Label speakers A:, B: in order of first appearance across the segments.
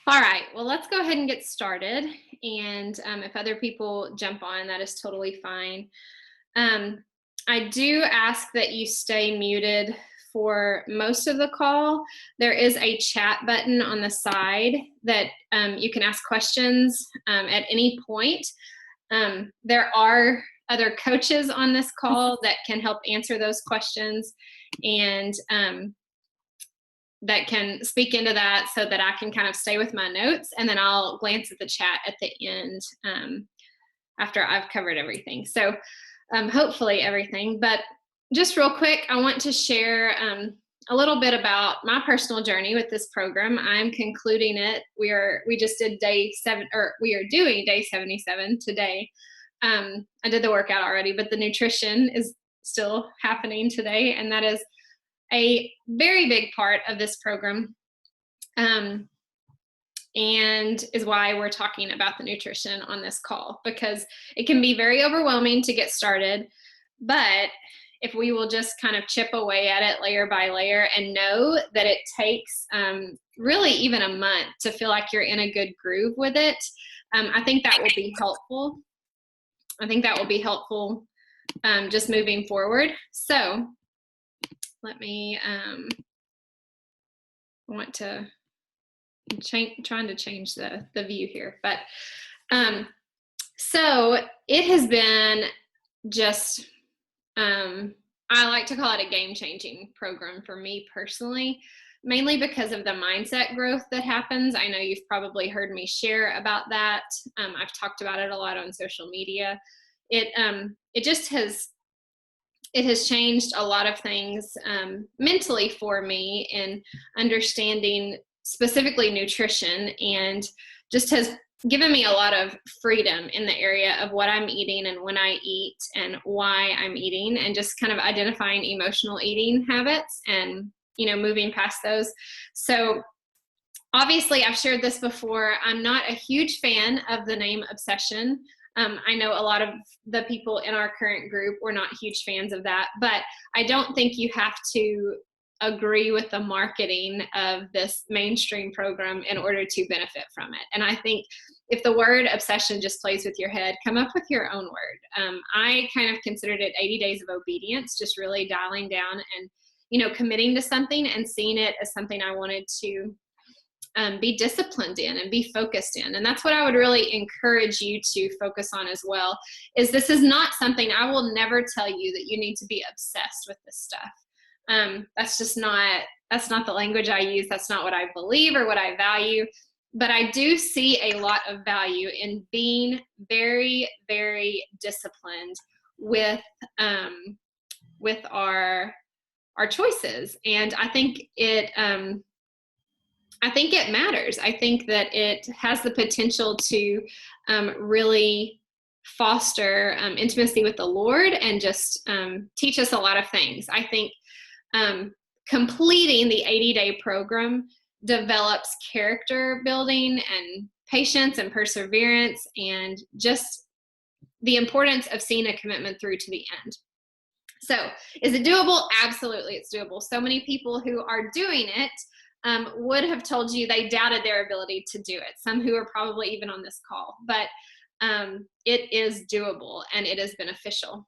A: All right, well, let's go ahead and get started. And if other people jump on, that is totally fine. Um, I do ask that you stay muted for most of the call. There is a chat button on the side that you can ask questions at any point. There are other coaches on this call that can help answer those questions. And that can speak into that so that I can kind of stay with my notes, and then I'll glance at the chat at the end after I've covered everything. So hopefully everything, but just real quick, I want to share a little bit about my personal journey with this program. I'm concluding it. We just did day 7, or we are doing day 77 today. I did the workout already, but the nutrition is still happening today, and that is a very big part of this program, and is why we're talking about the nutrition on this call, because it can be very overwhelming to get started. But if we will just kind of chip away at it layer by layer and know that it takes really even a month to feel like you're in a good groove with it, I think that will be helpful. I think that will be helpful just moving forward. So let me, I want to trying to change the view here, but so it has been just, I like to call it a game-changing program for me personally, mainly because of the mindset growth that happens. I know you've probably heard me share about that. I've talked about it a lot on social media. It just has changed a lot of things mentally for me in understanding specifically nutrition, and just has given me a lot of freedom in the area of what I'm eating and when I eat and why I'm eating, and just kind of identifying emotional eating habits and, moving past those. So obviously I've shared this before. I'm not a huge fan of the name obsession. I know a lot of the people in our current group were not huge fans of that, but I don't think you have to agree with the marketing of this mainstream program in order to benefit from it. And I think if the word obsession just plays with your head, come up with your own word. I kind of considered it 80 days of obedience, just really dialing down and, committing to something and seeing it as something I wanted to be disciplined in and be focused in. And that's what I would really encourage you to focus on as well, is this is not something, I will never tell you that you need to be obsessed with this stuff. That's not the language I use. That's not what I believe or what I value. But I do see a lot of value in being very, very disciplined with our choices. And I think it matters. I think that it has the potential to really foster intimacy with the Lord and just teach us a lot of things. I think completing the 80-day program develops character building and patience and perseverance, and just the importance of seeing a commitment through to the end. So is it doable? Absolutely, it's doable. So many people who are doing it would have told you they doubted their ability to do it. Some who are probably even on this call, but it is doable and it is beneficial.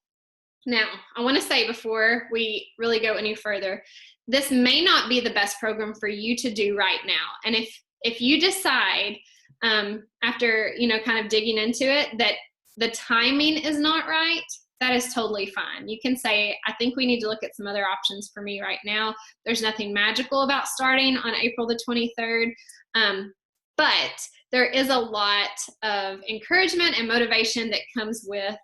A: Now, I want to say before we really go any further, this may not be the best program for you to do right now. And if you decide after, kind of digging into it, that the timing is not right, that is totally fine. You can say, I think we need to look at some other options for me right now. There's nothing magical about starting on April the 23rd. But there is a lot of encouragement and motivation that comes with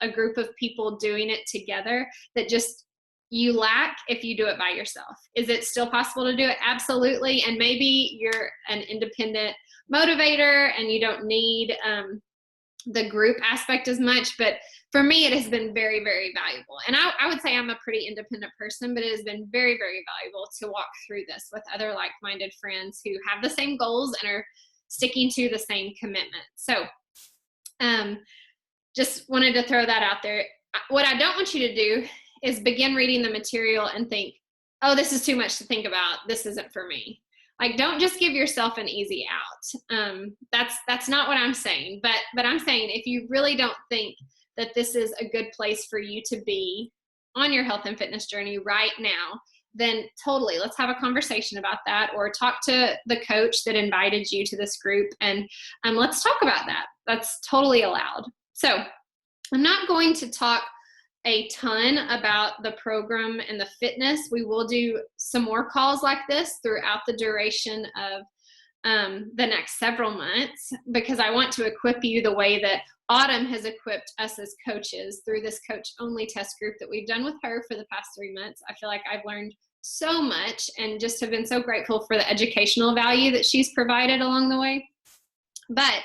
A: a group of people doing it together that just you lack if you do it by yourself. Is it still possible to do it? Absolutely. And maybe you're an independent motivator and you don't need the group aspect as much, but for me, it has been very, very valuable. And I would say I'm a pretty independent person, but it has been very, very valuable to walk through this with other like-minded friends who have the same goals and are sticking to the same commitment. So just wanted to throw that out there. What I don't want you to do is begin reading the material and think, oh, this is too much to think about. This isn't for me. Like, don't just give yourself an easy out. That's not what I'm saying, but I'm saying if you really don't think that this is a good place for you to be on your health and fitness journey right now, then totally, let's have a conversation about that, or talk to the coach that invited you to this group, and let's talk about that. That's totally allowed. So I'm not going to talk a ton about the program and the fitness. We will do some more calls like this throughout the duration of the next several months, because I want to equip you the way that Autumn has equipped us as coaches through this coach only test group that we've done with her for the past 3 months. I feel like I've learned so much and just have been so grateful for the educational value that she's provided along the way. But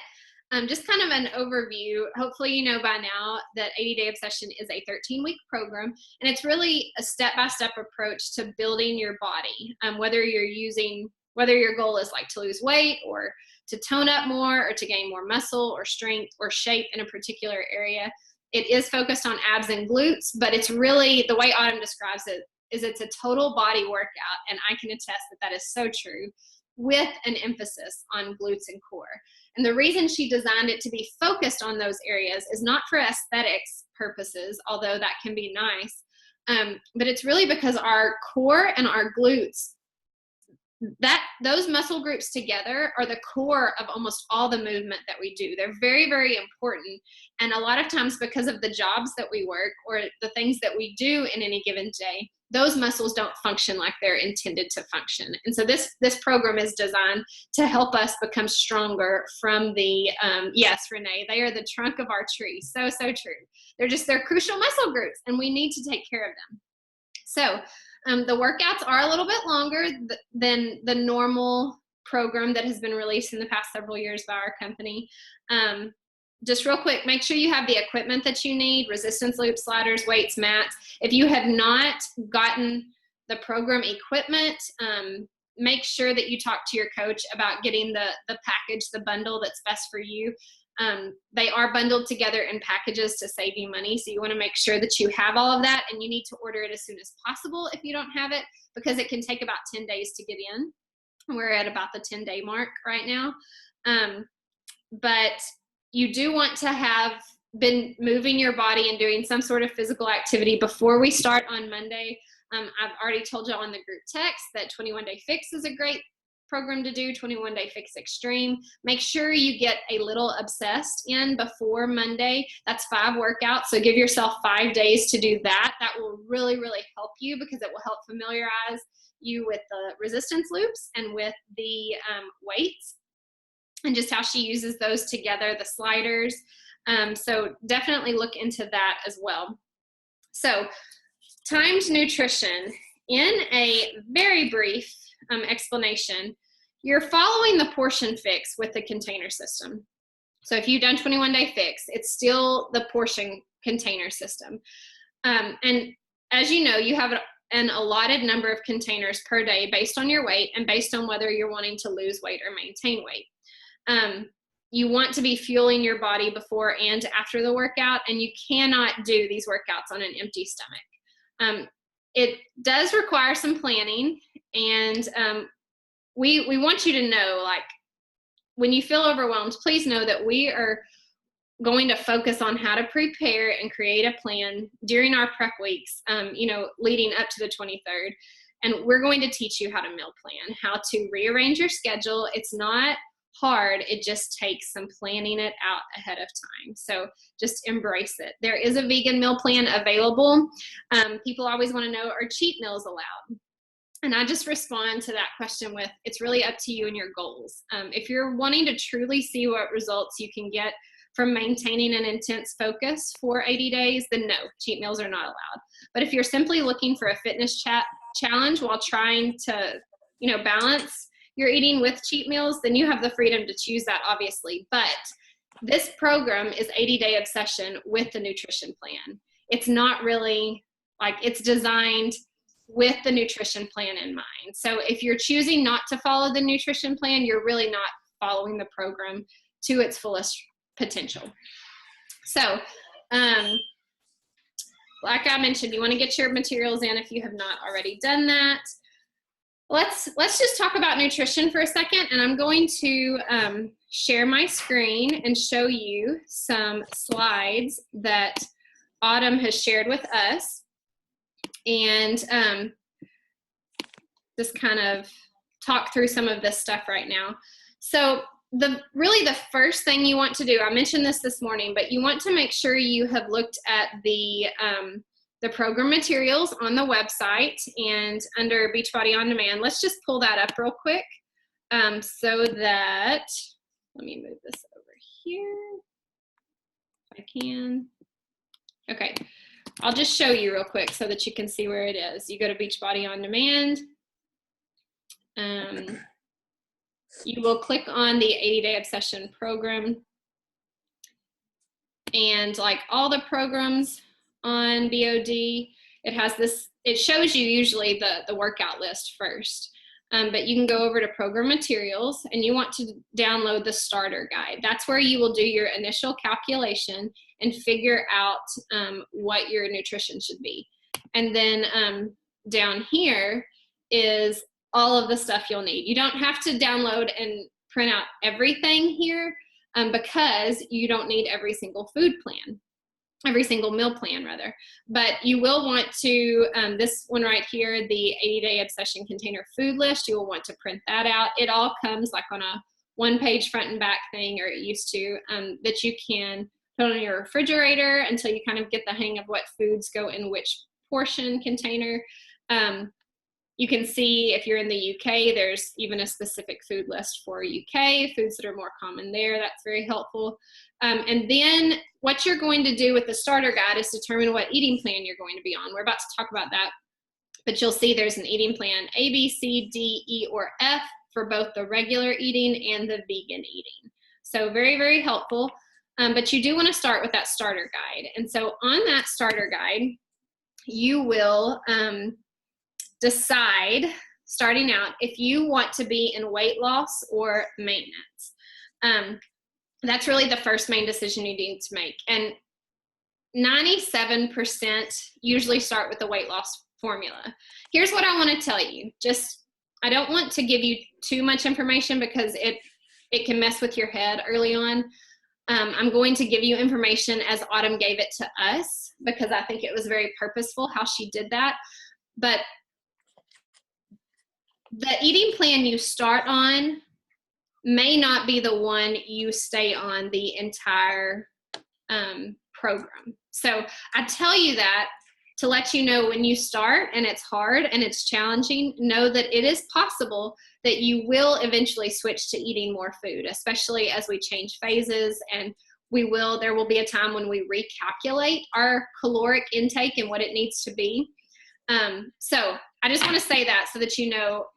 A: just kind of an overview. Hopefully you know by now that 80-Day Obsession is a 13-week program, and it's really a step-by-step approach to building your body. Whether your goal is like to lose weight, or to tone up more, or to gain more muscle or strength or shape in a particular area. It is focused on abs and glutes, but it's really, the way Autumn describes it, is it's a total body workout, and I can attest that that is so true, with an emphasis on glutes and core. And the reason she designed it to be focused on those areas is not for aesthetics purposes, although that can be nice, but it's really because our core and our glutes, those muscle groups together are the core of almost all the movement that we do. They're very, very important. And a lot of times, because of the jobs that we work or the things that we do in any given day, those muscles don't function like they're intended to function. And so this program is designed to help us become stronger from the, yes, Renee, they are the trunk of our tree. So, so true. They're crucial muscle groups, and we need to take care of them. So the workouts are a little bit longer than the normal program that has been released in the past several years by our company. Just real quick, make sure you have the equipment that you need: resistance loops, sliders, weights, mats. If you have not gotten the program equipment, make sure that you talk to your coach about getting the package, the bundle that's best for you. They are bundled together in packages to save you money, so you want to make sure that you have all of that, and you need to order it as soon as possible if you don't have it, because it can take about 10 days to get in. We're at about the 10-day mark right now. But you do want to have been moving your body and doing some sort of physical activity before we start on Monday. I've already told you on the group text that 21 Day Fix is a great program to do, 21 Day Fix Extreme. Make sure you get a little obsessed in before Monday. That's 5 workouts, so give yourself 5 days to do that. That will really, really help you, because it will help familiarize you with the resistance loops and with the weights, and just how she uses those together, the sliders. So definitely look into that as well. So timed nutrition. In a very brief explanation, you're following the portion fix with the container system. So if you've done 21 Day Fix, it's still the portion container system. And as you know, you have an allotted number of containers per day based on your weight and based on whether you're wanting to lose weight or maintain weight. You want to be fueling your body before and after the workout, and you cannot do these workouts on an empty stomach. It does require some planning, and we want you to know, like, when you feel overwhelmed, please know that we are going to focus on how to prepare and create a plan during our prep weeks, leading up to the 23rd. And we're going to teach you how to meal plan, how to rearrange your schedule. It's not hard. It just takes some planning it out ahead of time. So just embrace it. There is a vegan meal plan available. People always want to know, are cheat meals allowed? And I just respond to that question with, it's really up to you and your goals. If you're wanting to truly see what results you can get from maintaining an intense focus for 80 days, then no, cheat meals are not allowed. But if you're simply looking for a fitness challenge while trying to, balance your eating with cheat meals, then you have the freedom to choose that, obviously. But this program is 80-Day Obsession with the nutrition plan. It's not really it's designed with the nutrition plan in mind. So if you're choosing not to follow the nutrition plan, you're really not following the program to its fullest potential. So, like I mentioned, you want to get your materials in if you have not already done that. Let's just talk about nutrition for a second, and I'm going to share my screen and show you some slides that Autumn has shared with us, and just kind of talk through some of this stuff right now. So really the first thing you want to do, I mentioned this morning, but you want to make sure you have looked at the program materials on the website and under Beachbody On Demand. Let's just pull that up real quick so that, let me move this over here if I can. Okay, I'll just show you real quick so that you can see where it is. You go to Beachbody On Demand. You will click on the 80-Day Obsession program, and like all the programs on BOD, it has this, it shows you usually the workout list first, but you can go over to program materials and you want to download the starter guide. That's where you will do your initial calculation and figure out what your nutrition should be. And then down here is all of the stuff you'll need. You don't have to download and print out everything here because you don't need every single food plan, every single meal plan rather. But you will want to, this one right here, the 80-Day Obsession Container Food List, you will want to print that out. It all comes like on a one-page front and back thing, or it used to, that you can put on your refrigerator until you kind of get the hang of what foods go in which portion container. You can see if you're in the UK, there's even a specific food list for UK, foods that are more common there. That's very helpful. And then what you're going to do with the starter guide is determine what eating plan you're going to be on. We're about to talk about that, but you'll see there's an eating plan A, B, C, D, E, or F for both the regular eating and the vegan eating. So very, very helpful. But you do want to start with that starter guide. And so on that starter guide, you will decide, starting out, if you want to be in weight loss or maintenance. That's really the first main decision you need to make. And 97% usually start with the weight loss formula. Here's what I want to tell you. I don't want to give you too much information because it can mess with your head early on. I'm going to give you information as Autumn gave it to us because I think it was very purposeful how she did that. But the eating plan you start on may not be the one you stay on the entire program. So I tell you that to let you know when you start and it's hard and it's challenging, know that it is possible that you will eventually switch to eating more food, especially as we change phases, and there will be a time when we recalculate our caloric intake and what it needs to be. So I just want to say that so that you know,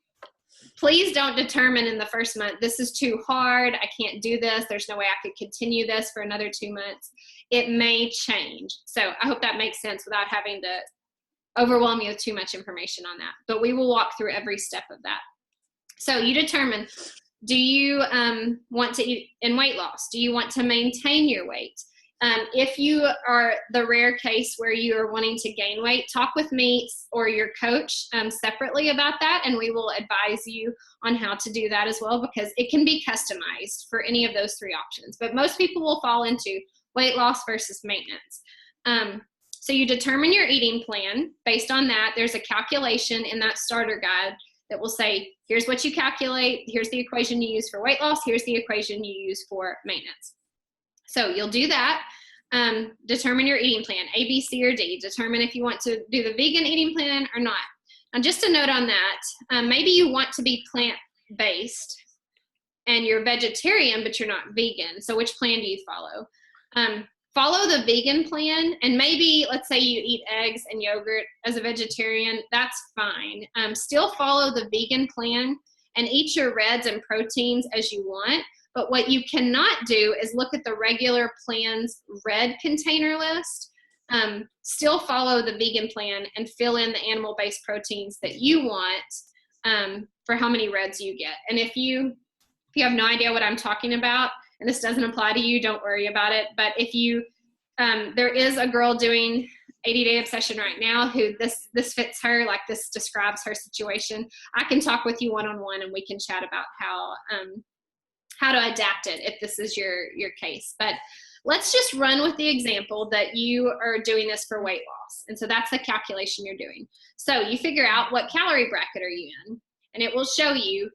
A: please don't determine in the first month, this is too hard, I can't do this, there's no way I could continue this for another 2 months. It may change. So I hope that makes sense without having to overwhelm you with too much information on that. But we will walk through every step of that. So you determine, do you want to eat in weight loss? Do you want to maintain your weight? If you are the rare case where you are wanting to gain weight, talk with me or your coach separately about that, and we will advise you on how to do that as well, because it can be customized for any of those three options. But most people will fall into weight loss versus maintenance. So you determine your eating plan. Based on that, there's a calculation in that starter guide that will say, here's what you calculate, here's the equation you use for weight loss, here's the equation you use for maintenance. So you'll do that, determine your eating plan, A, B, C, or D. Determine if you want to do the vegan eating plan or not. Now, just a note on that, maybe you want to be plant-based and you're vegetarian, but you're not vegan. So which plan do you follow? Follow the vegan plan, and maybe, let's say you eat eggs and yogurt as a vegetarian, that's fine. Still follow the vegan plan and eat your reds and proteins as you want. But what you cannot do is look at the regular plan's red container list. Still follow the vegan plan and fill in the animal-based proteins that you want for how many reds you get. And if you have no idea what I'm talking about, and this doesn't apply to you, don't worry about it. But if you, there is a girl doing 80-day obsession right now who this fits her, like this describes her situation, I can talk with you one-on-one and we can chat about how to adapt it if this is your case. But let's just run with the example that you are doing this for weight loss. And so that's the calculation you're doing. So you figure out what calorie bracket are you in, and it will show you,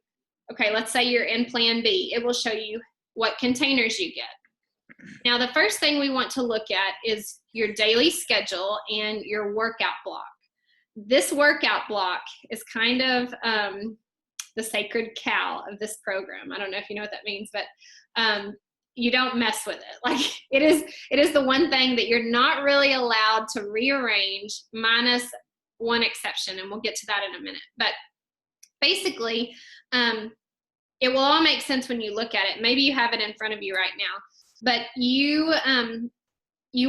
A: okay, let's say you're in plan B. It will show you what containers you get. Now, the first thing we want to look at is your daily schedule and your workout block. This workout block is kind of the sacred cow of this program. I don't know if you know what that means, but you don't mess with it. Like it is the one thing that you're not really allowed to rearrange, minus one exception, and we'll get to that in a minute. But basically, it will all make sense when you look at it. Maybe you have it in front of you right now, but you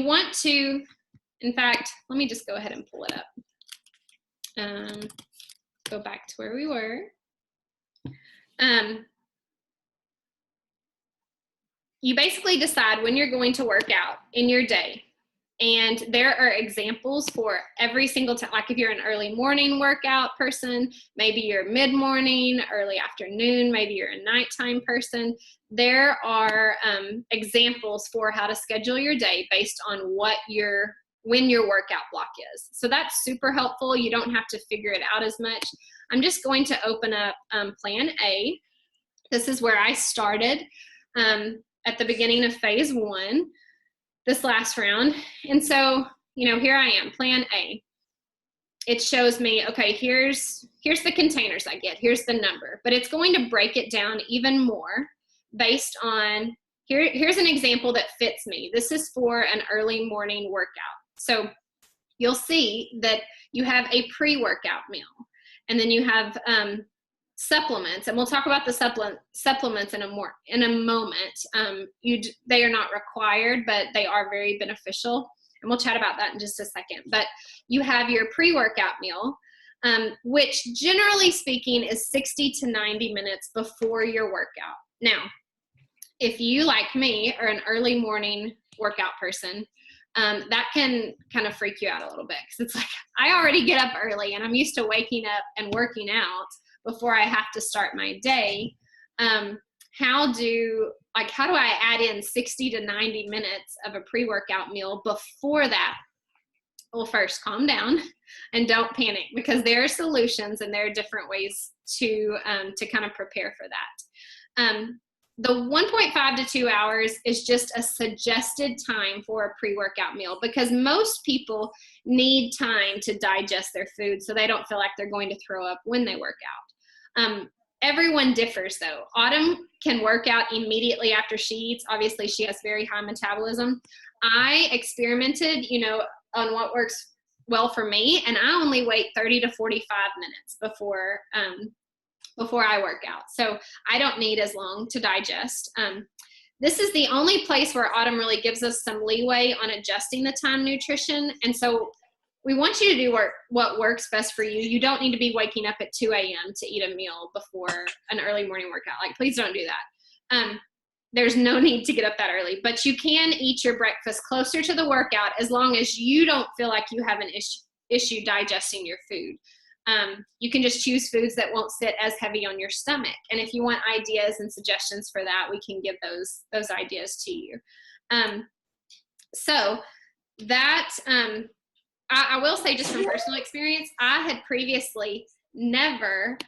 A: want to, in fact, let me just go ahead and pull it up. Go back to where we were. You basically decide when you're going to work out in your day. And there are examples for every single time. Like if you're an early morning workout person, maybe you're mid-morning, early afternoon, maybe you're a nighttime person. There are examples for how to schedule your day based on when your workout block is. So that's super helpful. You don't have to figure it out as much. I'm just going to open up Plan A. This is where I started at the beginning of phase 1. This last round. And so, here I am, Plan A. It shows me, okay, here's the containers I get, here's the number, but it's going to break it down even more based on, here's an example that fits me. This is for an early morning workout. So you'll see that you have a pre-workout meal, and then you have supplements, and we'll talk about the supplements in a moment. They are not required, but they are very beneficial, and we'll chat about that in just a second. But you have your pre-workout meal, which generally speaking is 60 to 90 minutes before your workout. Now, if you, like me, are an early morning workout person, that can kind of freak you out a little bit, because it's like, I already get up early and I'm used to waking up and working out before I have to start my day. How do I add in 60 to 90 minutes of a pre-workout meal before that? Well, first, calm down and don't panic, because there are solutions and there are different ways to kind of prepare for that. The 1.5 to 2 hours is just a suggested time for a pre-workout meal, because most people need time to digest their food so they don't feel like they're going to throw up when they work out. Everyone differs though. Autumn can work out immediately after she eats. Obviously she has very high metabolism. I experimented, on what works well for me, and I only wait 30 to 45 minutes before I work out. So I don't need as long to digest. This is the only place where Autumn really gives us some leeway on adjusting the time nutrition. And so we want you to do what works best for you. You don't need to be waking up at 2 a.m. to eat a meal before an early morning workout. Like, please don't do that. There's no need to get up that early, but you can eat your breakfast closer to the workout as long as you don't feel like you have an issue digesting your food. You can just choose foods that won't sit as heavy on your stomach. And if you want ideas and suggestions for that, we can give those ideas to you. So that, I will say, just from personal experience, I had previously never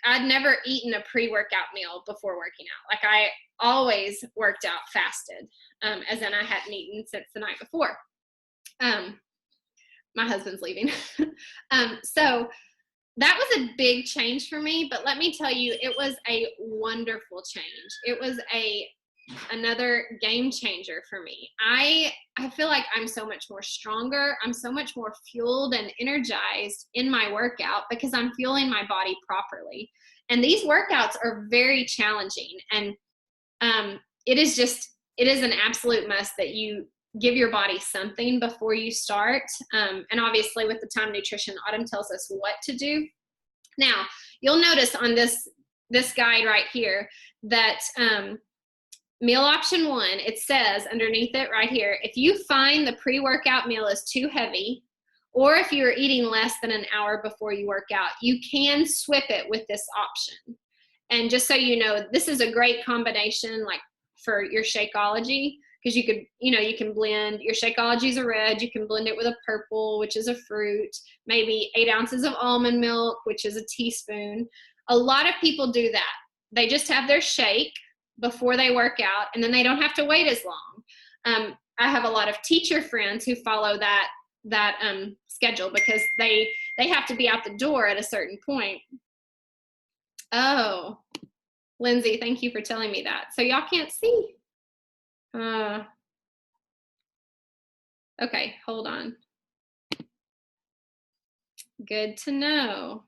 A: I'd never eaten a pre-workout meal before working out. Like, I always worked out fasted, as in I hadn't eaten since the night before. My husband's leaving. So that was a big change for me, but let me tell you, it was a wonderful change. It was another game changer for me. I feel like I'm so much more stronger. I'm so much more fueled and energized in my workout because I'm fueling my body properly. And these workouts are very challenging. And it is an absolute must that you give your body something before you start. And obviously with the time nutrition, Autumn tells us what to do. Now, you'll notice on this guide right here that meal option 1, it says underneath it right here, if you find the pre-workout meal is too heavy, or if you're eating less than an hour before you work out, you can swip it with this option. And just so you know, this is a great combination like for your Shakeology, because you could, you can blend, your Shakeology is a red, you can blend it with a purple, which is a fruit, maybe 8 ounces of almond milk, which is a teaspoon. A lot of people do that. They just have their shake before they work out, and then they don't have to wait as long. I have a lot of teacher friends who follow that schedule because they have to be out the door at a certain point. Oh, Lindsay, thank you for telling me that. So y'all can't see. Okay, hold on. Good to know.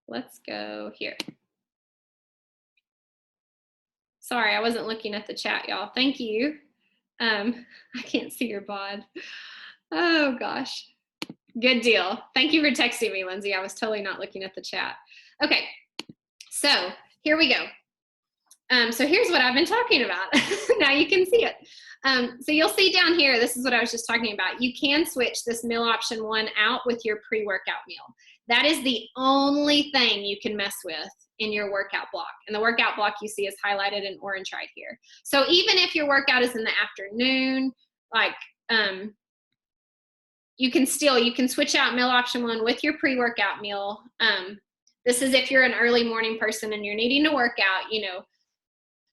A: Let's go here. Sorry, I wasn't looking at the chat, y'all. Thank you. I can't see your bod. Oh gosh. Good deal. Thank you for texting me, Lindsay. I was totally not looking at the chat. Okay, so here we go. So here's what I've been talking about. Now you can see it. So you'll see down here, this is what I was just talking about. You can switch this meal option 1 out with your pre-workout meal. That is the only thing you can mess with in your workout block. And the workout block you see is highlighted in orange right here. So even if your workout is in the afternoon, like you can switch out meal option 1 with your pre-workout meal. This is if you're an early morning person and you're needing to work out,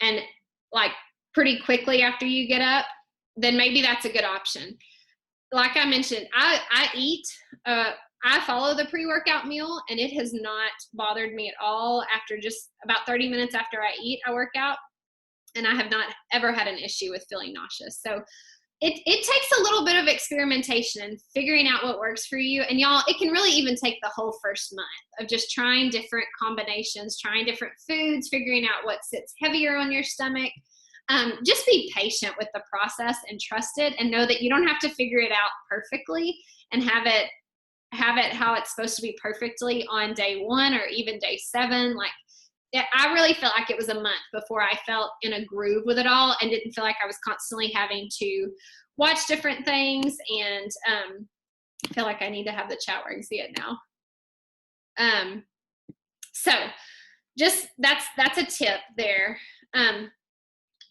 A: and like pretty quickly after you get up, then maybe that's a good option. Like I mentioned, I follow the pre-workout meal, and it has not bothered me at all. After just about 30 minutes after I eat, I work out, and I have not ever had an issue with feeling nauseous. So it takes a little bit of experimentation and figuring out what works for you. And y'all, it can really even take the whole first month of just trying different combinations, trying different foods, figuring out what sits heavier on your stomach. Just be patient with the process and trust it, and know that you don't have to figure it out perfectly and have it how it's supposed to be perfectly on day 1 or even day 7. Like, I really felt like it was a month before I felt in a groove with it all and didn't feel like I was constantly having to watch different things. And I feel like I need to have the chat where I can see it now. So just that's a tip there.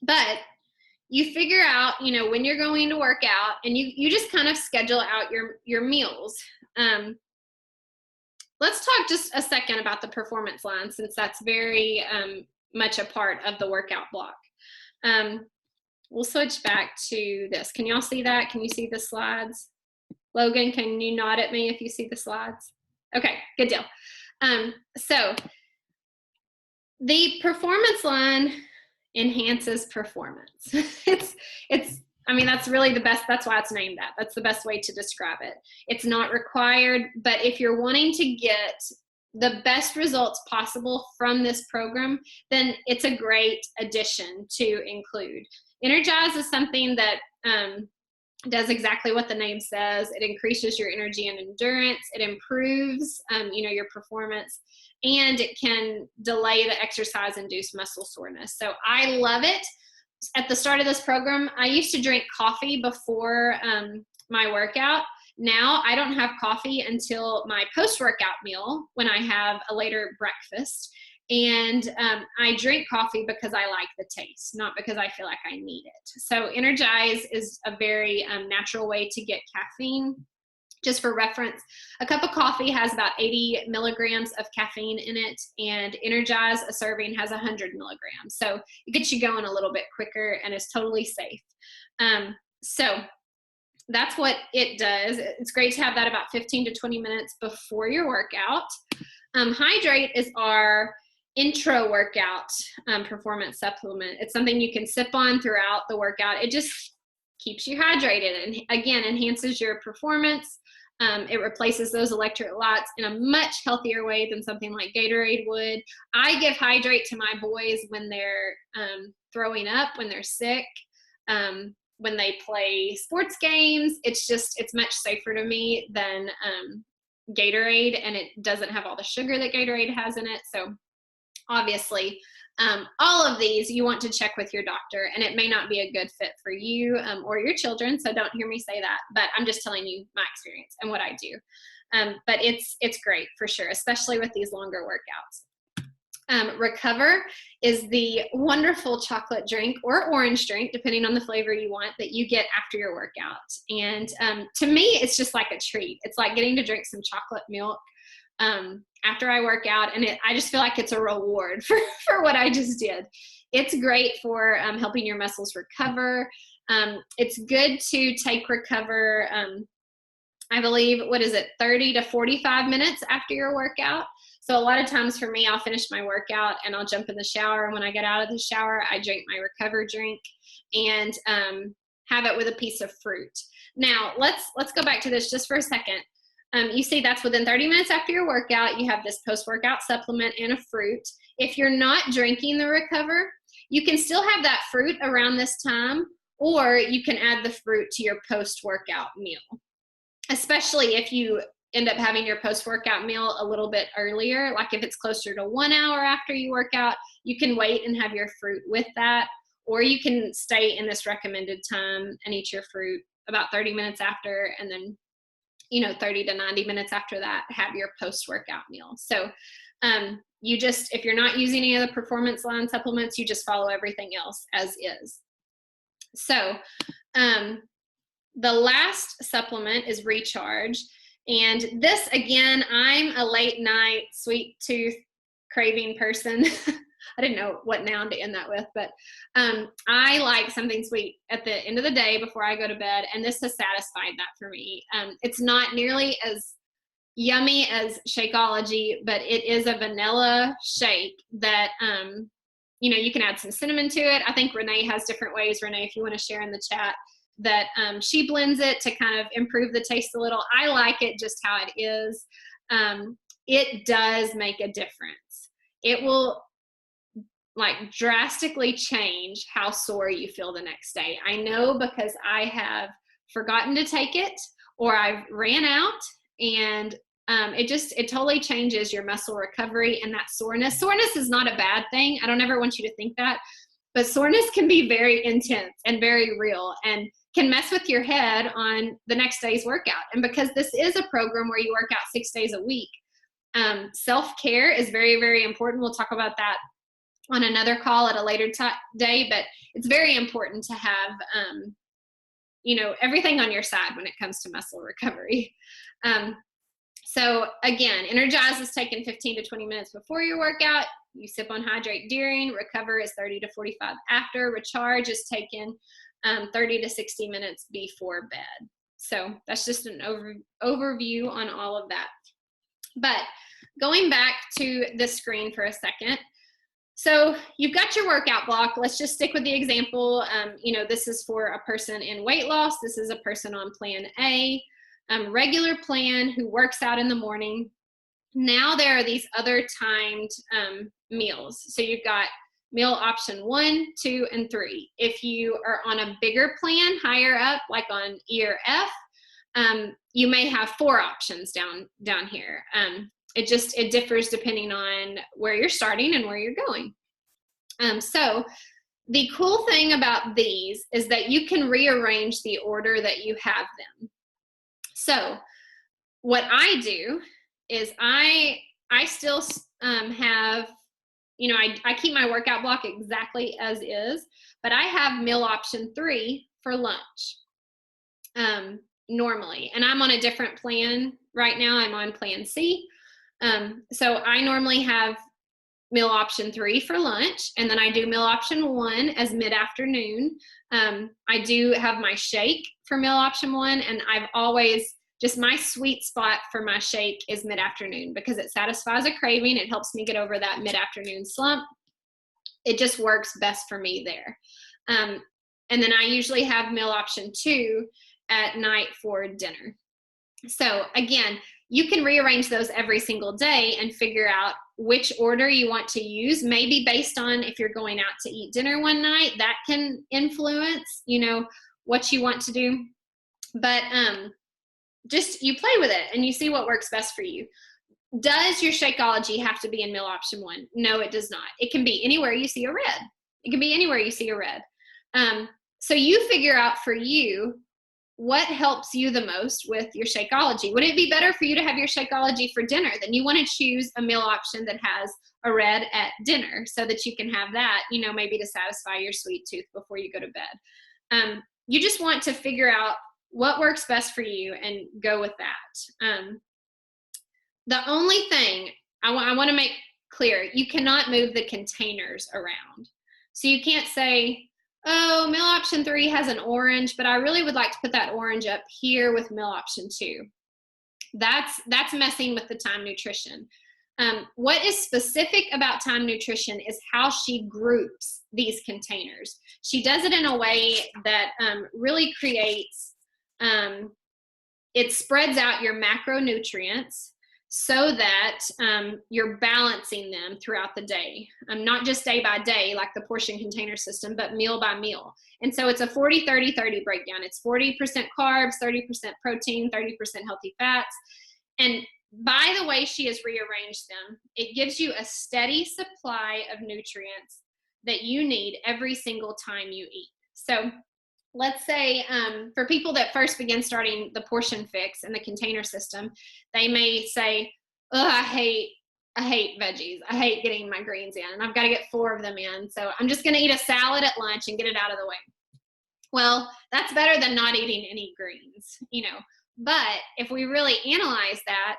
A: But you figure out, when you're going to work out, and you just kind of schedule out your meals. Let's talk just a second about the performance line, since that's very much a part of the workout block. We'll switch back to this. Can y'all see that? Can you see the slides? Logan, can you nod at me if you see the slides? Okay, good deal. So the performance line enhances performance. That's really the best, that's why it's named that. That's the best way to describe it. It's not required, but if you're wanting to get the best results possible from this program, then it's a great addition to include. Energize is something that does exactly what the name says. It increases your energy and endurance. It improves, your performance, and it can delay the exercise-induced muscle soreness. So I love it. At the start of this program, I used to drink coffee before my workout. Now I don't have coffee until my post-workout meal when I have a later breakfast. And I drink coffee because I like the taste, not because I feel like I need it. So Energize is a very natural way to get caffeine. Just for reference, a cup of coffee has about 80 milligrams of caffeine in it, and Energize, a serving, has 100 milligrams. So it gets you going a little bit quicker and is totally safe. So that's what it does. It's great to have that about 15 to 20 minutes before your workout. Hydrate is our intro workout performance supplement. It's something you can sip on throughout the workout. It just keeps you hydrated and, again, enhances your performance. It replaces those electrolytes in a much healthier way than something like Gatorade would. I give Hydrate to my boys when they're throwing up, when they're sick, when they play sports games. It's much safer to me than Gatorade, and it doesn't have all the sugar that Gatorade has in it. So obviously, all of these you want to check with your doctor, and it may not be a good fit for you or your children, so don't hear me say that, but I'm just telling you my experience and what I do. But it's great for sure, especially with these longer workouts. Recover is the wonderful chocolate drink or orange drink, depending on the flavor you want, that you get after your workout. And to me, it's just like a treat. It's like getting to drink some chocolate milk after I work out, and I just feel like it's a reward for what I just did. It's great for helping your muscles recover. It's good to take Recover, I believe, 30 to 45 minutes after your workout. So a lot of times for me, I'll finish my workout and I'll jump in the shower. And when I get out of the shower, I drink my Recover drink and have it with a piece of fruit. Now, let's go back to this just for a second. You see that's within 30 minutes after your workout, you have this post-workout supplement and a fruit. If you're not drinking the Recover, you can still have that fruit around this time, or you can add the fruit to your post-workout meal, especially if you end up having your post-workout meal a little bit earlier. Like if it's closer to 1 hour after you work out, you can wait and have your fruit with that, or you can stay in this recommended time and eat your fruit about 30 minutes after, and then 30 to 90 minutes after that, have your post-workout meal. So if you're not using any of the performance line supplements, you just follow everything else as is. So the last supplement is Recharge. And this, again, I'm a late night sweet tooth craving person. I didn't know what noun to end that with, but I like something sweet at the end of the day before I go to bed, and this has satisfied that for me. It's not nearly as yummy as Shakeology, but it is a vanilla shake that, you can add some cinnamon to it. I think Renee has different ways. Renee, if you want to share in the chat, that she blends it to kind of improve the taste a little. I like it just how it is. It does make a difference. It will drastically change how sore you feel the next day. I know because I have forgotten to take it, or I've ran out, and it totally changes your muscle recovery and that soreness. Soreness is not a bad thing. I don't ever want you to think that, but soreness can be very intense and very real, and can mess with your head on the next day's workout. And because this is a program where you work out 6 days a week, self-care is very, very important. We'll talk about that on another call at a later day, but it's very important to have, everything on your side when it comes to muscle recovery. So again, Energize is taken 15 to 20 minutes before your workout. You sip on Hydrate during. Recover is 30 to 45 after. Recharge is taken 30 to 60 minutes before bed. So that's just an overview on all of that. But going back to the screen for a second. So you've got your workout block. Let's just stick with the example. This is for a person in weight loss. This is a person on plan A, regular plan, who works out in the morning. Now there are these other timed meals. So you've got meal option 1, 2, and 3. If you are on a bigger plan, higher up, like on E or F, you may have 4 options down here. It differs depending on where you're starting and where you're going. So the cool thing about these is that you can rearrange the order that you have them. So what I do is I still have, I keep my workout block exactly as is, but I have meal option 3 for lunch normally. And I'm on a different plan right now. I'm on plan C. So I normally have meal option 3 for lunch, and then I do meal option 1 as mid-afternoon. I do have my shake for meal option 1, and I've always, just my sweet spot for my shake is mid-afternoon because it satisfies a craving. It helps me get over that mid-afternoon slump. It just works best for me there. And then I usually have meal option 2 at night for dinner. So again, you can rearrange those every single day and figure out which order you want to use, maybe based on if you're going out to eat dinner one night. That can influence, what you want to do. But just you play with it and you see what works best for you. Does your Shakeology have to be in meal option 1? No, it does not. It can be anywhere you see a red. It can be anywhere you see a red. So you figure out for you what helps you the most with your Shakeology. Would it be better for you to have your Shakeology for dinner? Then you want to choose a meal option that has a red at dinner so that you can have that, maybe to satisfy your sweet tooth before you go to bed. You just want to figure out what works best for you and go with that. The only thing I want to make clear, you cannot move the containers around. So you can't say, oh, meal option 3 has an orange, but I really would like to put that orange up here with meal option 2. That's messing with the Time Nutrition. What is specific about Time Nutrition is how she groups these containers. She does it in a way that really creates, it spreads out your macronutrients so that you're balancing them throughout the day, not just day by day like the portion container system, but meal by meal. And so it's a 40-30-30 breakdown. It's 40% carbs, 30% protein, 30% healthy fats. And by the way she has rearranged them, it gives you a steady supply of nutrients that you need every single time you eat. So let's say for people that first begin starting the portion fix and the container system, they may say, oh, I hate veggies. I hate getting my greens in, and I've got to get 4 of them in. So I'm just going to eat a salad at lunch and get it out of the way. Well, that's better than not eating any greens, But if we really analyze that,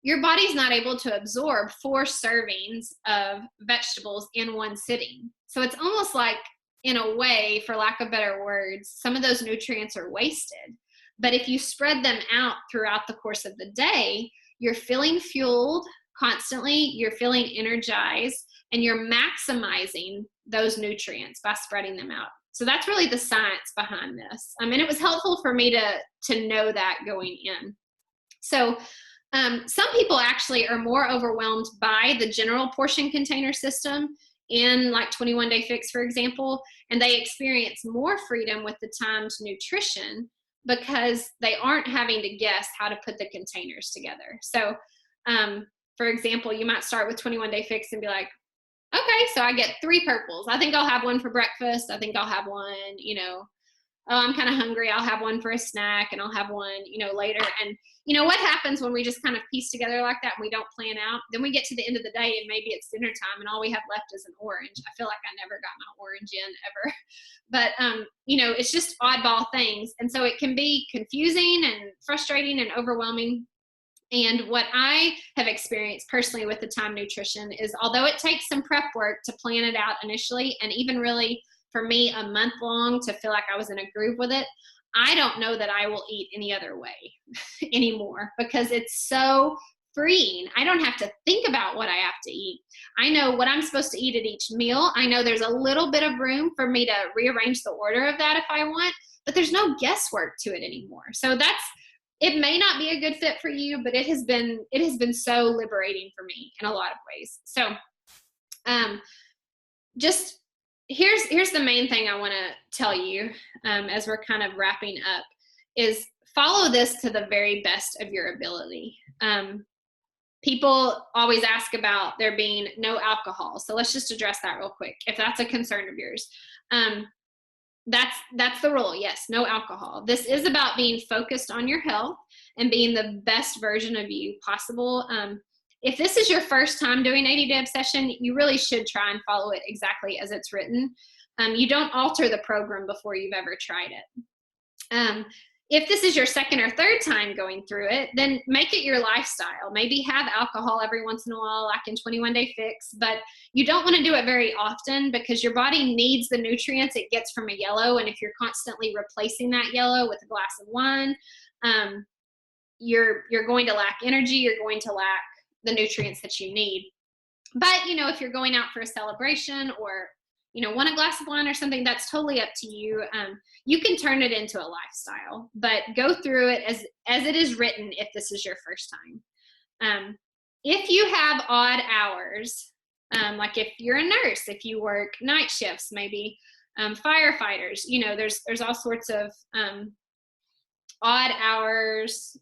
A: your body's not able to absorb 4 servings of vegetables in one sitting. So it's almost like, in a way, for lack of better words, some of those nutrients are wasted. But if you spread them out throughout the course of the day, you're feeling fueled constantly, you're feeling energized, and you're maximizing those nutrients by spreading them out. So that's really the science behind this. And it was helpful for me to know that going in. So some people actually are more overwhelmed by the general portion container system in like 21 Day Fix, for example, and they experience more freedom with the Timed Nutrition because they aren't having to guess how to put the containers together. So, for example, you might start with 21 Day Fix and be like, okay, so I get 3 purples. I think I'll have one for breakfast. I think I'll have one, oh, I'm kind of hungry. I'll have one for a snack, and I'll have one, later. And what happens when we just kind of piece together like that and we don't plan out? Then we get to the end of the day and maybe it's dinner time and all we have left is an orange. I feel like I never got my orange in ever. But, it's just oddball things. And so it can be confusing and frustrating and overwhelming. And what I have experienced personally with the Time Nutrition is, although it takes some prep work to plan it out initially, and even really for me a month long to feel like I was in a groove with it, I don't know that I will eat any other way anymore because it's so freeing. I don't have to think about what I have to eat. I know what I'm supposed to eat at each meal. I know there's a little bit of room for me to rearrange the order of that if I want, but there's no guesswork to it anymore. So it may not be a good fit for you, but it has been so liberating for me in a lot of ways. So just here's the main thing I want to tell you as we're kind of wrapping up is follow this to the very best of your ability. People always ask about there being no alcohol. So let's just address that real quick. If that's a concern of yours, that's the rule. Yes, no alcohol. This is about being focused on your health and being the best version of you possible. If this is your first time doing 80-day obsession, you really should try and follow it exactly as it's written. You don't alter the program before you've ever tried it. If this is your second or third time going through it, then make it your lifestyle. Maybe have alcohol every once in a while, like in 21 Day Fix, but you don't want to do it very often because your body needs the nutrients it gets from a yellow. And if you're constantly replacing that yellow with a glass of wine, you're going to lack energy. You're going to lack the nutrients that you need. But, if you're going out for a celebration or, want a glass of wine or something, that's totally up to you. You can turn it into a lifestyle, but go through it as it is written if this is your first time. If you have odd hours, like if you're a nurse, if you work night shifts, maybe firefighters, there's all sorts of odd hours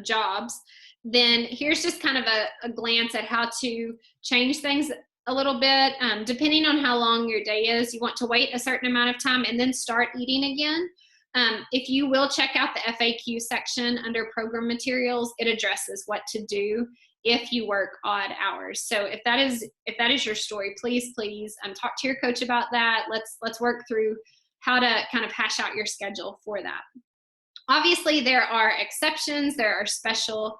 A: jobs, then here's just kind of a glance at how to change things a little bit. Depending on how long your day is, you want to wait a certain amount of time and then start eating again. If you will check out the FAQ section under program materials, it addresses what to do if you work odd hours. So if that is your story, please talk to your coach about that. Let's work through how to kind of hash out your schedule for that. Obviously, there are exceptions. There are special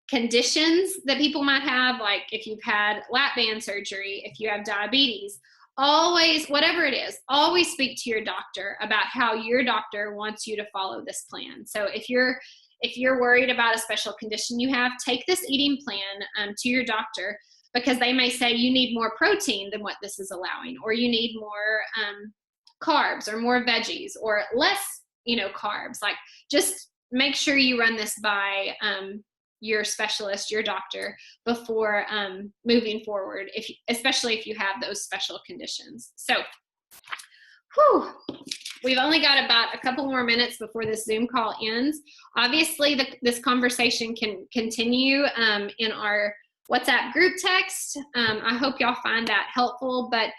A: conditions that people might have, like if you've had lap band surgery, if you have diabetes. Always, whatever it is, always speak to your doctor about how your doctor wants you to follow this plan. So if you're worried about a special condition you have, take this eating plan to your doctor, because they may say you need more protein than what this is allowing, or you need more carbs or more veggies or less, carbs. Like, just make sure you run this by your specialist, your doctor, before moving forward, especially if you have those special conditions. So, we've only got about a couple more minutes before this Zoom call ends. Obviously, this conversation can continue in our WhatsApp group text. I hope y'all find that helpful, but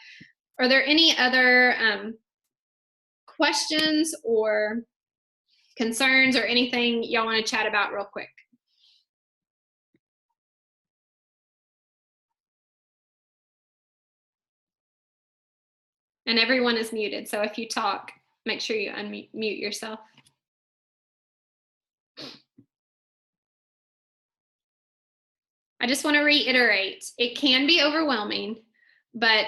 A: are there any other questions or concerns or anything y'all want to chat about real quick? And everyone is muted, so if you talk, make sure you unmute yourself. I just want to reiterate, it can be overwhelming, but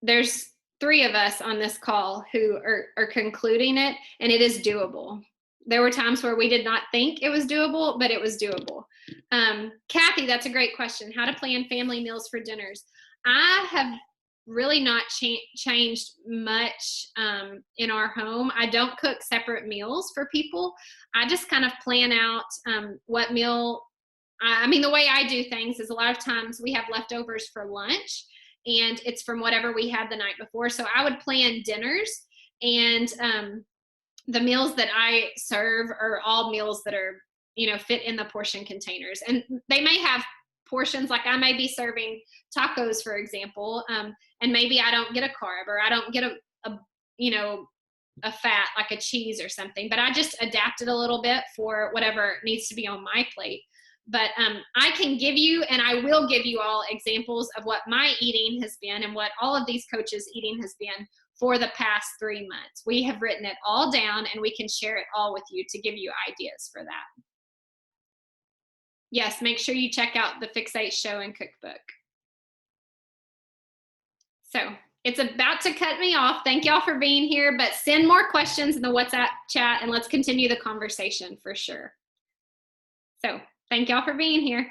A: there's 3 of us on this call who are concluding it, and it is doable. There were times where we did not think it was doable, but it was doable. Kathy, that's a great question. How to plan family meals for dinners. I have really not changed much in our home. I don't cook separate meals for people. I just kind of plan out what meal. The way I do things is a lot of times we have leftovers for lunch, and it's from whatever we had the night before. So I would plan dinners, and the meals that I serve are all meals that are, fit in the portion containers. And they may have portions, like I may be serving tacos, for example, and maybe I don't get a carb, or I don't get a fat like a cheese or something, but I just adapt it a little bit for whatever needs to be on my plate. But I can give you, and I will give you all examples of what my eating has been and what all of these coaches' eating has been for the past 3 months. We have written it all down, and we can share it all with you to give you ideas for that. Yes, make sure you check out the Fix8 show and cookbook. So it's about to cut me off. Thank y'all for being here, but send more questions in the WhatsApp chat, and let's continue the conversation for sure. So thank y'all for being here.